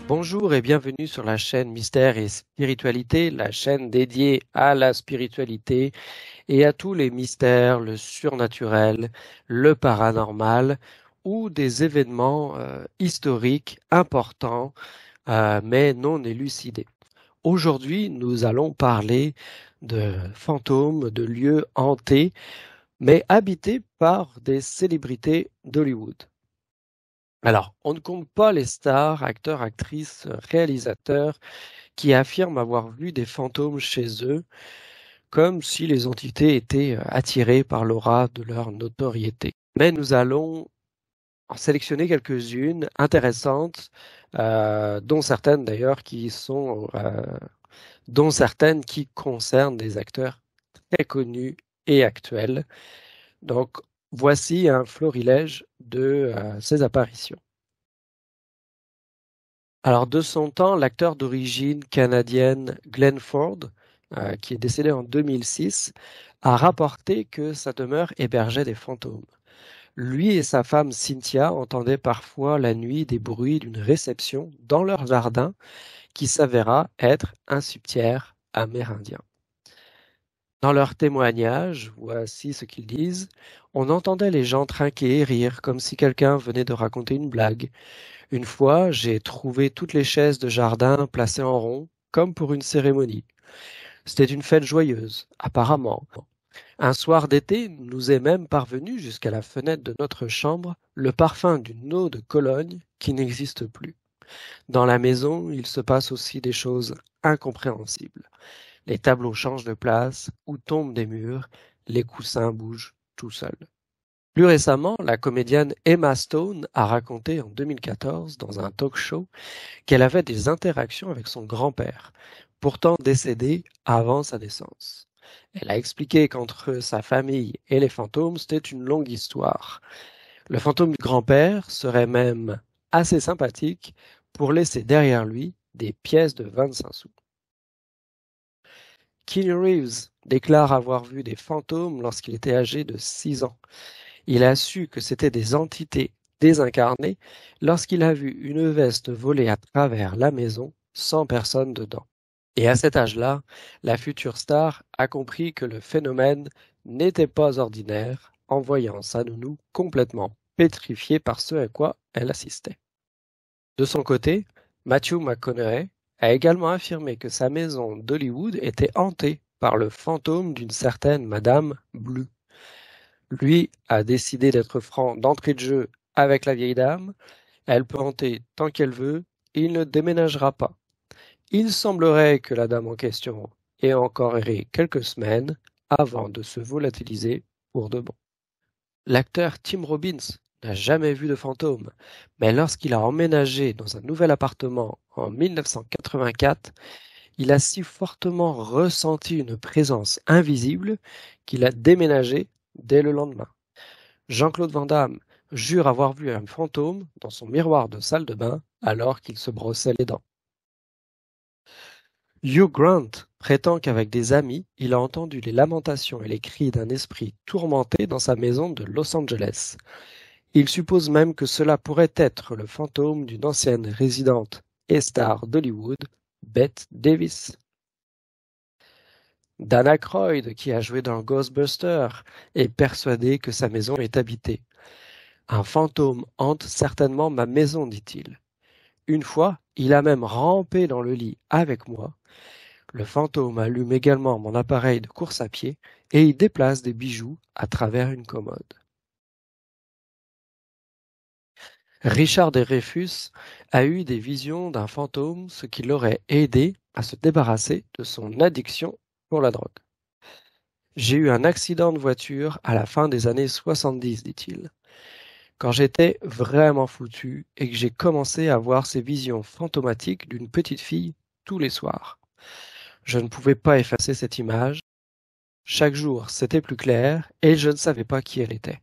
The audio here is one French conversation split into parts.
Bonjour et bienvenue sur la chaîne Mystère et Spiritualité, la chaîne dédiée à la spiritualité et à tous les mystères, le surnaturel, le paranormal ou des événements historiques importants mais non élucidés. Aujourd'hui, nous allons parler de fantômes, de lieux hantés, mais habités par des célébrités d'Hollywood. Alors, on ne compte pas les stars, acteurs, actrices, réalisateurs qui affirment avoir vu des fantômes chez eux, comme si les entités étaient attirées par l'aura de leur notoriété. Mais nous allons en sélectionner quelques-unes intéressantes, dont certaines d'ailleurs dont certaines qui concernent des acteurs très connus et actuels. Donc, voici un florilège de ces apparitions. Alors, de son temps, l'acteur d'origine canadienne Glenn Ford, qui est décédé en 2006, a rapporté que sa demeure hébergeait des fantômes. Lui et sa femme Cynthia entendaient parfois la nuit des bruits d'une réception dans leur jardin qui s'avéra être un cimetière amérindien. Dans leur témoignage, voici ce qu'ils disent, on entendait les gens trinquer et rire comme si quelqu'un venait de raconter une blague. Une fois, j'ai trouvé toutes les chaises de jardin placées en rond, comme pour une cérémonie. C'était une fête joyeuse, apparemment. Un soir d'été, nous est même parvenu jusqu'à la fenêtre de notre chambre le parfum d'une eau de Cologne qui n'existe plus. Dans la maison, il se passe aussi des choses incompréhensibles. Les tableaux changent de place ou tombent des murs, les coussins bougent tout seuls. Plus récemment, la comédienne Emma Stone a raconté en 2014 dans un talk-show qu'elle avait des interactions avec son grand-père, pourtant décédé avant sa naissance. Elle a expliqué qu'entre sa famille et les fantômes, c'était une longue histoire. Le fantôme du grand-père serait même assez sympathique pour laisser derrière lui des pièces de 25 sous. Keanu Reeves déclare avoir vu des fantômes lorsqu'il était âgé de 6 ans. Il a su que c'étaient des entités désincarnées lorsqu'il a vu une veste voler à travers la maison sans personne dedans. Et à cet âge-là, la future star a compris que le phénomène n'était pas ordinaire en voyant sa nounou complètement pétrifiée par ce à quoi elle assistait. De son côté, Matthew McConaughey a également affirmé que sa maison d'Hollywood était hantée par le fantôme d'une certaine Madame Blue. Lui a décidé d'être franc d'entrée de jeu avec la vieille dame. Elle peut hanter tant qu'elle veut, il ne déménagera pas. Il semblerait que la dame en question ait encore erré quelques semaines avant de se volatiliser pour de bon. L'acteur Tim Robbins n'a jamais vu de fantôme, mais lorsqu'il a emménagé dans un nouvel appartement en 1984, il a si fortement ressenti une présence invisible qu'il a déménagé dès le lendemain. Jean-Claude Van Damme jure avoir vu un fantôme dans son miroir de salle de bain alors qu'il se brossait les dents. Hugh Grant prétend qu'avec des amis, il a entendu les lamentations et les cris d'un esprit tourmenté dans sa maison de Los Angeles. Il suppose même que cela pourrait être le fantôme d'une ancienne résidente et star d'Hollywood, Bette Davis. Dan Aykroyd, qui a joué dans Ghostbusters, est persuadé que sa maison est habitée. Un fantôme hante certainement ma maison, dit-il. Une fois, il a même rampé dans le lit avec moi. Le fantôme allume également mon appareil de course à pied et y déplace des bijoux à travers une commode. Richard Dreyfuss a eu des visions d'un fantôme, ce qui l'aurait aidé à se débarrasser de son addiction pour la drogue. J'ai eu un accident de voiture à la fin des années 70, dit-il, quand j'étais vraiment foutu et que j'ai commencé à voir ces visions fantomatiques d'une petite fille tous les soirs. Je ne pouvais pas effacer cette image. Chaque jour, c'était plus clair et je ne savais pas qui elle était.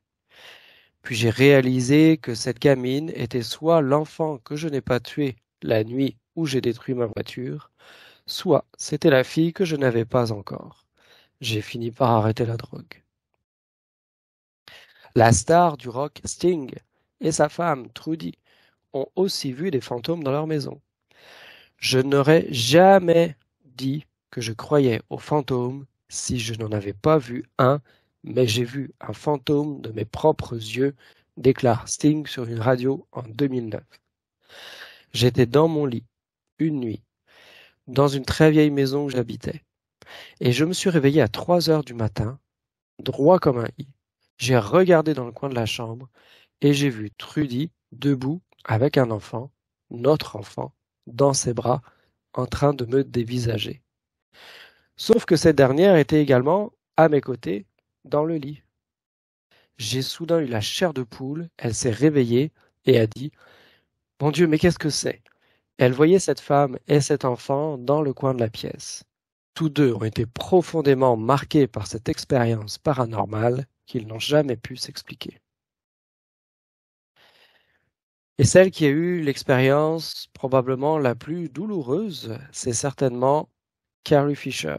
Puis j'ai réalisé que cette gamine était soit l'enfant que je n'ai pas tué la nuit où j'ai détruit ma voiture, soit c'était la fille que je n'avais pas encore. J'ai fini par arrêter la drogue. La star du rock Sting et sa femme Trudy ont aussi vu des fantômes dans leur maison. Je n'aurais jamais dit que je croyais aux fantômes si je n'en avais pas vu un, mais j'ai vu un fantôme de mes propres yeux, déclare Sting sur une radio en 2009. J'étais dans mon lit, une nuit, dans une très vieille maison où j'habitais, et je me suis réveillé à 3 heures du matin, droit comme un i. J'ai regardé dans le coin de la chambre, et j'ai vu Trudy debout avec un enfant, notre enfant, dans ses bras, en train de me dévisager. Sauf que cette dernière était également à mes côtés, dans le lit. J'ai soudain eu la chair de poule, elle s'est réveillée et a dit « Mon Dieu, mais qu'est-ce que c'est ?» Elle voyait cette femme et cet enfant dans le coin de la pièce. Tous deux ont été profondément marqués par cette expérience paranormale qu'ils n'ont jamais pu s'expliquer. Et celle qui a eu l'expérience probablement la plus douloureuse, c'est certainement Carrie Fisher.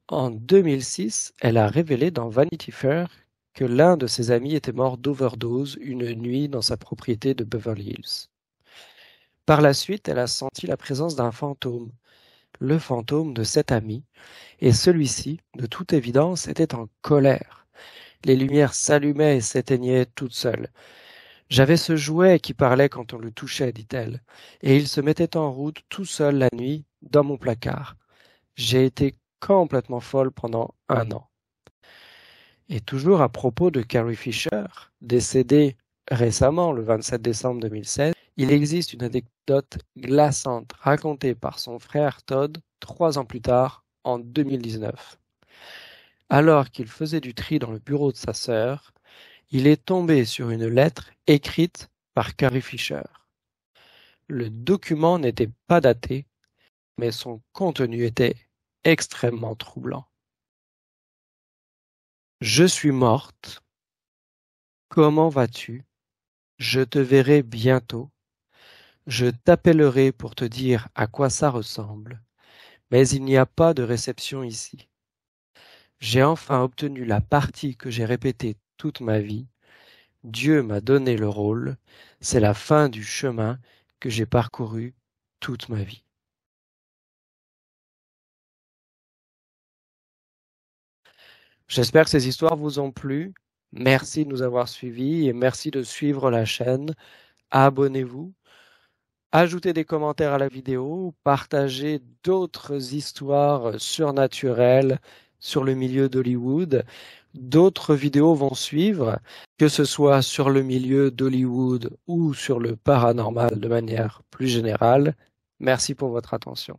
En 2006, elle a révélé dans Vanity Fair que l'un de ses amis était mort d'overdose une nuit dans sa propriété de Beverly Hills. Par la suite, elle a senti la présence d'un fantôme, le fantôme de cet ami, et celui-ci, de toute évidence, était en colère. Les lumières s'allumaient et s'éteignaient toutes seules. J'avais ce jouet qui parlait quand on le touchait, dit-elle, et il se mettait en route tout seul la nuit dans mon placard. J'ai été complètement folle pendant 1 an. Et toujours à propos de Carrie Fisher, décédée récemment le 27 décembre 2016, il existe une anecdote glaçante racontée par son frère Todd 3 ans plus tard, en 2019. Alors qu'il faisait du tri dans le bureau de sa sœur, il est tombé sur une lettre écrite par Carrie Fisher. Le document n'était pas daté, mais son contenu était extrêmement troublant. Je suis morte. Comment vas-tu? Je te verrai bientôt. Je t'appellerai pour te dire à quoi ça ressemble, mais il n'y a pas de réception ici. J'ai enfin obtenu la partie que j'ai répétée toute ma vie. Dieu m'a donné le rôle. C'est la fin du chemin que j'ai parcouru toute ma vie. J'espère que ces histoires vous ont plu. Merci de nous avoir suivis et merci de suivre la chaîne. Abonnez-vous. Ajoutez des commentaires à la vidéo, partagez d'autres histoires surnaturelles sur le milieu d'Hollywood. D'autres vidéos vont suivre, que ce soit sur le milieu d'Hollywood ou sur le paranormal de manière plus générale. Merci pour votre attention.